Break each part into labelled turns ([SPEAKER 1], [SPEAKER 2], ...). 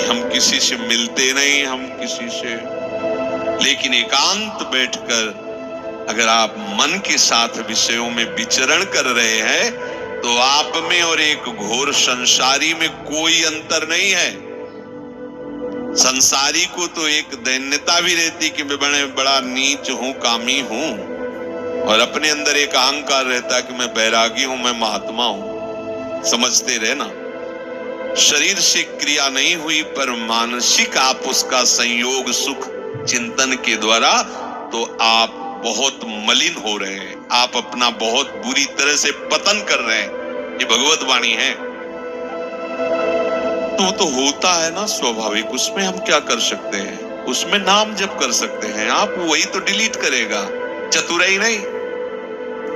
[SPEAKER 1] हम किसी से मिलते नहीं, हम किसी से, लेकिन एकांत बैठकर अगर आप मन के साथ विषयों में विचरण कर रहे हैं तो आप में और एक घोर संसारी में कोई अंतर नहीं है। संसारी को तो एक दैन्यता भी रहती कि मैं बड़ा नीच हूं, कामी हूं, और अपने अंदर एक अहंकार रहता कि मैं बैरागी हूं, मैं महात्मा हूं। समझते रहे ना, शरीर से क्रिया नहीं हुई पर मानसिक आप उसका संयोग सुख चिंतन के द्वारा, तो आप बहुत मलिन हो रहे हैं, आप अपना बहुत बुरी तरह से पतन कर रहे हैं। ये भगवत वाणी है। तो होता है ना स्वाभाविक, उसमें हम क्या कर सकते हैं? उसमें नाम जप कर सकते हैं। आप वही तो डिलीट करेगा, चतुराई नहीं।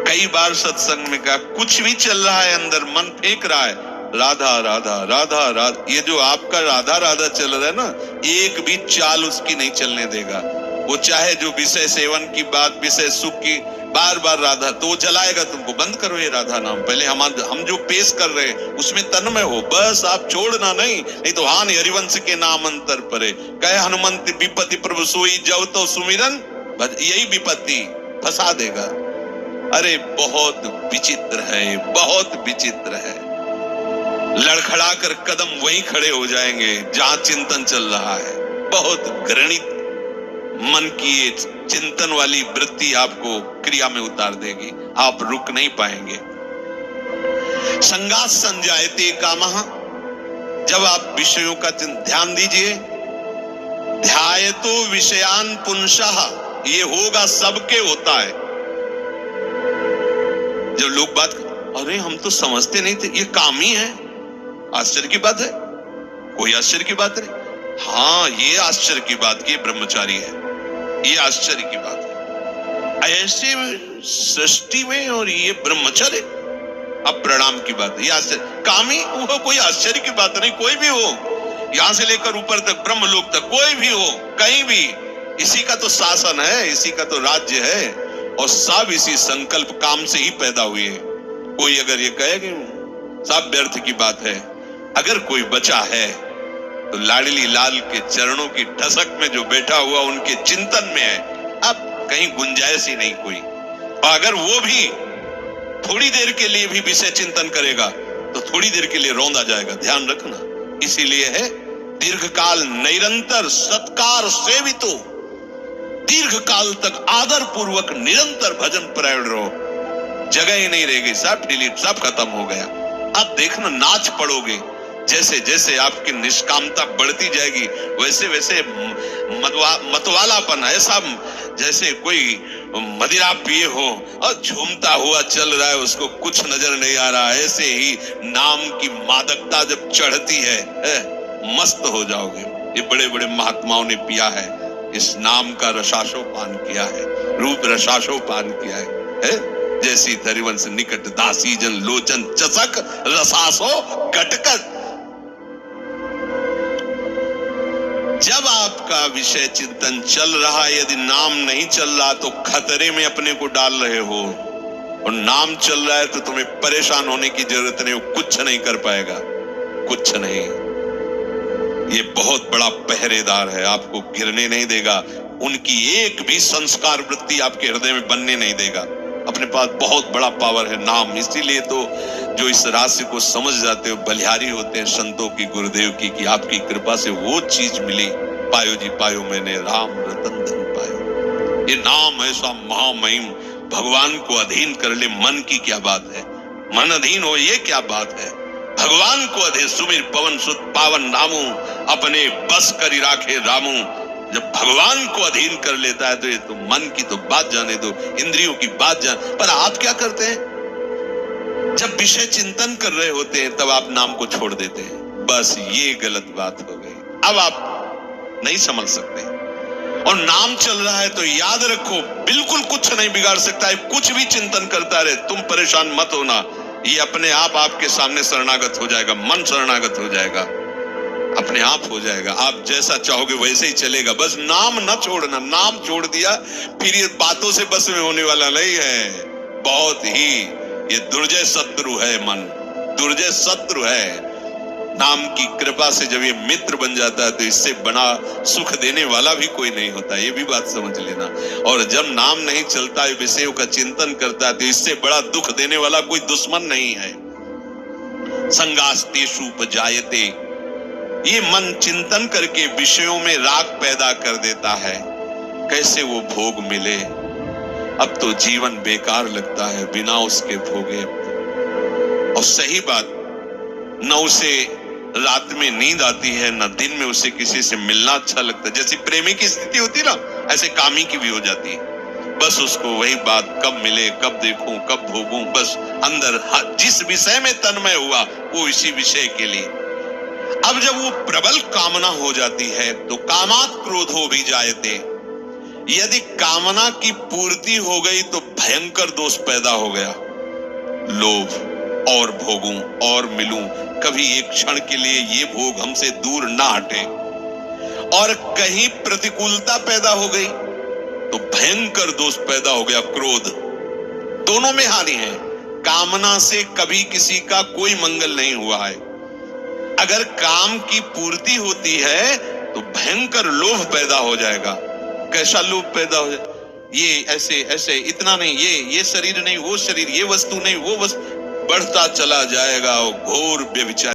[SPEAKER 1] कई बार सत्संग में कहा, कुछ भी चल रहा है अंदर, मन फेंक रहा है, राधा राधा राधा राधा, ये जो आपका राधा राधा चल रहा है ना, एक भी चाल उसकी नहीं चलने देगा। वो चाहे जो विषय सेवन की बात, विषय सुख की, बार बार राधा, तो वो जलाएगा तुमको। बंद करो ये राधा नाम। पहले हम जो पेश कर रहे हैं उसमें तन्मय हो, बस आप छोड़ना नहीं तो हानि हरिवंश के नाम अंतर परे। कहे हनुमंत विपत्ति प्रभु सोई जब तो सुमिरन, यही विपत्ति फंसा देगा। अरे बहुत विचित्र है, बहुत विचित्र है। लड़खड़ा कर कदम वहीं खड़े हो जाएंगे जहां चिंतन चल रहा है। बहुत घृणित मन की ये चिंतन वाली वृत्ति आपको क्रिया में उतार देगी, आप रुक नहीं पाएंगे। संगात संजायते कामः, जब आप विषयों का ध्यान दीजिए, ध्यायतो विषयान पुंसः, ये होगा, सबके होता है। जब लोग बात, अरे हम तो समझते नहीं थे, ये कामी है, आश्चर्य की बात है? कोई आश्चर्य की बात नहीं। हाँ, ये आश्चर्य की बात कि ब्रह्मचारी है, ये आश्चर्य की बात है। ऐसे सृष्टि में और ये ब्रह्मचर्य, अब प्रणाम की बात है। ये आश्चर्य, कामी वो कोई आश्चर्य की बात नहीं। कोई भी हो, यहां से लेकर ऊपर तक, ब्रह्मलोक तक, कोई भी हो, कहीं भी, इसी का तो शासन है, इसी का तो राज्य है, और सब इसी संकल्प काम से ही पैदा हुए हैं। कोई अगर ये कहे कि सब व्यर्थ की बात है, अगर कोई बचा है तो लाडली लाल के चरणों की ठसक में जो बैठा हुआ उनके चिंतन में है। अब कहीं गुंजाइश ही नहीं कोई। और अगर वो भी थोड़ी देर के लिए भी विषय चिंतन करेगा तो थोड़ी देर के लिए रौंदा जाएगा, ध्यान रखना। इसीलिए है दीर्घ काल निरंतर सत्कार सेवितो, दीर्घ काल तक आदर पूर्वक निरंतर भजन परायण रहो। जगह ही नहीं रहेगी, सब डिलीट, सब खत्म हो गया। अब देखना, नाच पड़ोगे। जैसे जैसे आपकी निष्कामता बढ़ती जाएगी वैसे वैसे मतवालापन, ऐसा जैसे कोई मदिरा पिए हो और झूमता हुआ चल रहा है, उसको कुछ नजर नहीं आ रहा। ऐसे ही नाम की मादकता जब चढ़ती है, मस्त हो जाओगे। ये बड़े बड़े महात्माओं ने पिया है, इस नाम का रसाशोपान किया है, रूप रसाशोपान किया है। जैसी धरिवंश निकट दासी जन लोचन चसक रसासो घटकट। जब आपका विषय चिंतन चल रहा है, यदि नाम नहीं चल रहा तो खतरे में अपने को डाल रहे हो, और नाम चल रहा है तो तुम्हें परेशान होने की जरूरत नहीं, वो कुछ नहीं कर पाएगा, कुछ नहीं। ये बहुत बड़ा पहरेदार है, आपको गिरने नहीं देगा, उनकी एक भी संस्कार वृत्ति आपके हृदय में बनने नहीं देगा। अपने पास बहुत बड़ा पावर है नाम। इसीलिए तो जो इस रहस्य को समझ जाते हो बलिहारी होते हैं संतों की, गुरुदेव की, कि आपकी कृपा से वो चीज मिली। पायो जी पायो मैंने राम रतन धन पायो। ये नाम ऐसा महामहिम, भगवान को अधीन कर ले, मन की क्या बात है? मन अधीन हो, ये क्या बात है? भगवान को अधीन सुमिर पवन सुत पावन नामू, अपने बस करी राखे रामू। जब भगवान को अधीन कर लेता है तो ये तो मन की तो बात जाने दो, इंद्रियों की बात जान। पर आप क्या करते हैं? जब विषय चिंतन कर रहे होते हैं तब आप नाम को छोड़ देते हैं। बस ये गलत बात हो गई। अब आप नहीं समझ सकते। और नाम चल रहा है तो याद रखो, बिल्कुल कुछ नहीं बिगाड़ सकता है। कुछ भी चिंतन करता रहे, तुम परेशान मत होना। ये अपने आप आपके सामने शरणागत हो जाएगा, मन शरणागत हो जाएगा, अपने आप हो जाएगा। आप जैसा चाहोगे वैसे ही चलेगा। बस नाम न छोड़ना। नाम छोड़ दिया फिर ये बातों से बस में होने वाला नहीं है। बहुत ही ये दुर्जय शत्रु है मन, दुर्जय शत्रु है। नाम की कृपा से जब ये मित्र बन जाता है तो इससे बड़ा सुख देने वाला भी कोई नहीं होता, ये भी बात समझ लेना। और जब नाम नहीं चलता है, विषयों का चिंतन करता है, तो इससे बड़ा दुख देने वाला कोई दुश्मन नहीं है। संगास्तेषु उपजायते, ये मन चिंतन करके विषयों में राग पैदा कर देता है। कैसे वो भोग मिले, अब तो जीवन बेकार लगता है बिना उसके भोगे। अब तो, और सही बात, न उसे रात में नींद आती है, न दिन में उसे किसी से मिलना अच्छा लगता है। जैसी प्रेमी की स्थिति होती ना, ऐसे कामी की भी हो जाती है। बस उसको वही बात, कब मिले, कब देखूं, कब भोगूं, बस अंदर जिस विषय में तन्मय हुआ वो इसी विषय के लिए। अब जब वो प्रबल कामना हो जाती है तो कामात् क्रोधो भी जायते, यदि कामना की पूर्ति हो गई तो भयंकर दोष पैदा हो गया, लोभ, और भोगूं और मिलूं, कभी एक क्षण के लिए ये भोग हमसे दूर ना हटे। और कहीं प्रतिकूलता पैदा हो गई तो भयंकर दोष पैदा हो गया, क्रोध। दोनों में हानि है। कामना से कभी किसी का कोई मंगल नहीं हुआ है। अगर काम की पूर्ति होती है तो भयंकर लोभ पैदा हो जाएगा। कैसा लोभ पैदा हो जाए, ये ऐसे ऐसे, इतना नहीं, ये शरीर नहीं, वो शरीर, ये वस्तु नहीं, वो वस्तु, बढ़ता चला जाएगा, घोर व्यभिचार।